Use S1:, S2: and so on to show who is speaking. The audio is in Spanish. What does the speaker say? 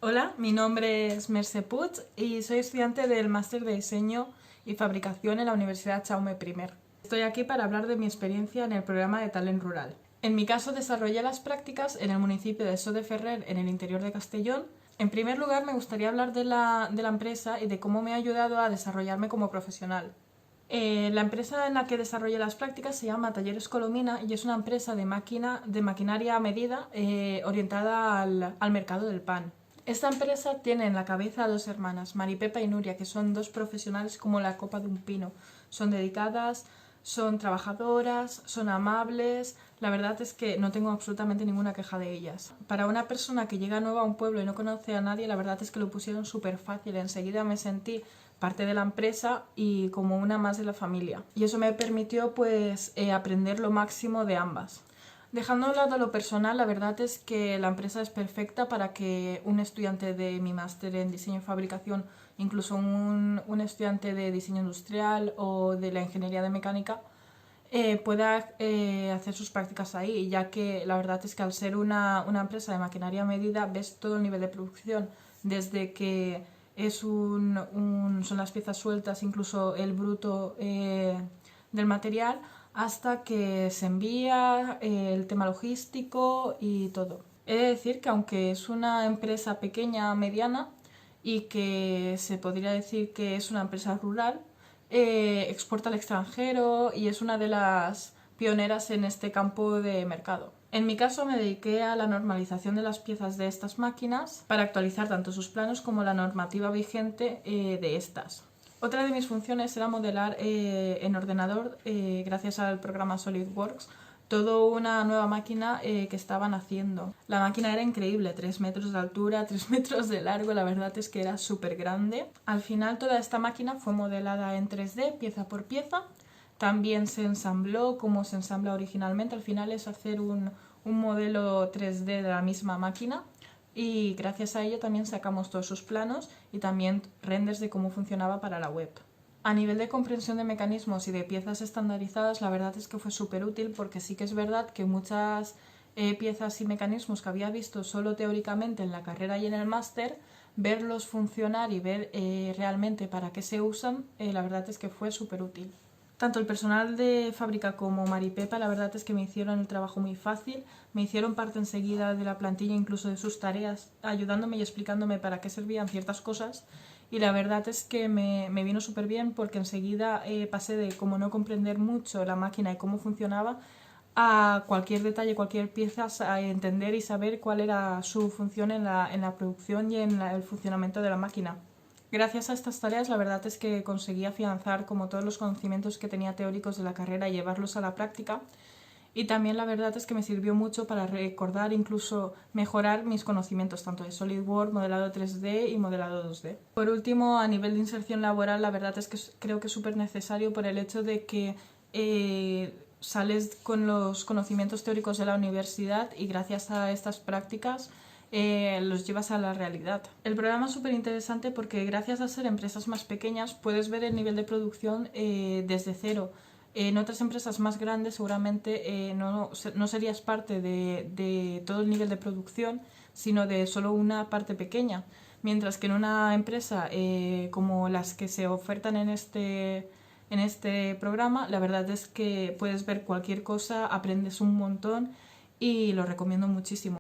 S1: Hola, mi nombre es Merce Puig y soy estudiante del Máster de Diseño y Fabricación en la Universidad Jaume I. Estoy aquí para hablar de mi experiencia en el programa de Talent Rural. En mi caso desarrollé las prácticas en el municipio de Sot de Ferrer, en el interior de Castellón. En primer lugar me gustaría hablar de la empresa y de cómo me ha ayudado a desarrollarme como profesional. La empresa en la que desarrollé las prácticas se llama Talleres Colomina y es una empresa de maquinaria a medida orientada al mercado del pan. Esta empresa tiene en la cabeza a dos hermanas, Maripepa y Nuria, que son dos profesionales como la copa de un pino. Son dedicadas, son trabajadoras, son amables. La verdad es que no tengo absolutamente ninguna queja de ellas. Para una persona que llega nueva a un pueblo y no conoce a nadie, la verdad es que lo pusieron súper fácil. Enseguida me sentí parte de la empresa y como una más de la familia. Y eso me permitió pues aprender lo máximo de ambas. Dejando a un lado lo personal, la verdad es que la empresa es perfecta para que un estudiante de mi máster en diseño y fabricación, incluso un estudiante de diseño industrial o de la ingeniería de mecánica, pueda hacer sus prácticas ahí, ya que la verdad es que al ser una empresa de maquinaria a medida ves todo el nivel de producción, desde que son las piezas sueltas, incluso el bruto del material, hasta que se envía, el tema logístico y todo. He de decir que aunque es una empresa pequeña, mediana, y que se podría decir que es una empresa rural, exporta al extranjero y es una de las pioneras en este campo de mercado. En mi caso me dediqué a la normalización de las piezas de estas máquinas para actualizar tanto sus planos como la normativa vigente de estas. Otra de mis funciones era modelar en ordenador, gracias al programa SolidWorks, toda una nueva máquina que estaban haciendo. La máquina era increíble, 3 metros de altura, 3 metros de largo, la verdad es que era súper grande. Al final toda esta máquina fue modelada en 3D, pieza por pieza. También se ensambló como se ensambla originalmente, al final es hacer un modelo 3D de la misma máquina. Y gracias a ello también sacamos todos sus planos y también renders de cómo funcionaba para la web. A nivel de comprensión de mecanismos y de piezas estandarizadas, la verdad es que fue súper útil porque sí que es verdad que muchas piezas y mecanismos que había visto solo teóricamente en la carrera y en el máster, verlos funcionar y ver realmente para qué se usan, la verdad es que fue súper útil. Tanto el personal de fábrica como Maripepa, la verdad es que me hicieron el trabajo muy fácil, me hicieron parte enseguida de la plantilla, incluso de sus tareas, ayudándome y explicándome para qué servían ciertas cosas. Y la verdad es que me vino súper bien porque enseguida pasé de como no comprender mucho la máquina y cómo funcionaba a cualquier detalle, cualquier pieza, a entender y saber cuál era su función en la producción y en el funcionamiento de la máquina. Gracias a estas tareas la verdad es que conseguí afianzar como todos los conocimientos que tenía teóricos de la carrera y llevarlos a la práctica, y también la verdad es que me sirvió mucho para recordar e incluso mejorar mis conocimientos tanto de SolidWorks, modelado 3D y modelado 2D. Por último, a nivel de inserción laboral, la verdad es que creo que es súper necesario por el hecho de que sales con los conocimientos teóricos de la universidad y gracias a estas prácticas los llevas a la realidad. El programa es súper interesante porque gracias a ser empresas más pequeñas puedes ver el nivel de producción desde cero. En otras empresas más grandes seguramente no serías parte de todo el nivel de producción, sino de solo una parte pequeña. Mientras que en una empresa como las que se ofertan en este programa, la verdad es que puedes ver cualquier cosa, aprendes un montón y lo recomiendo muchísimo.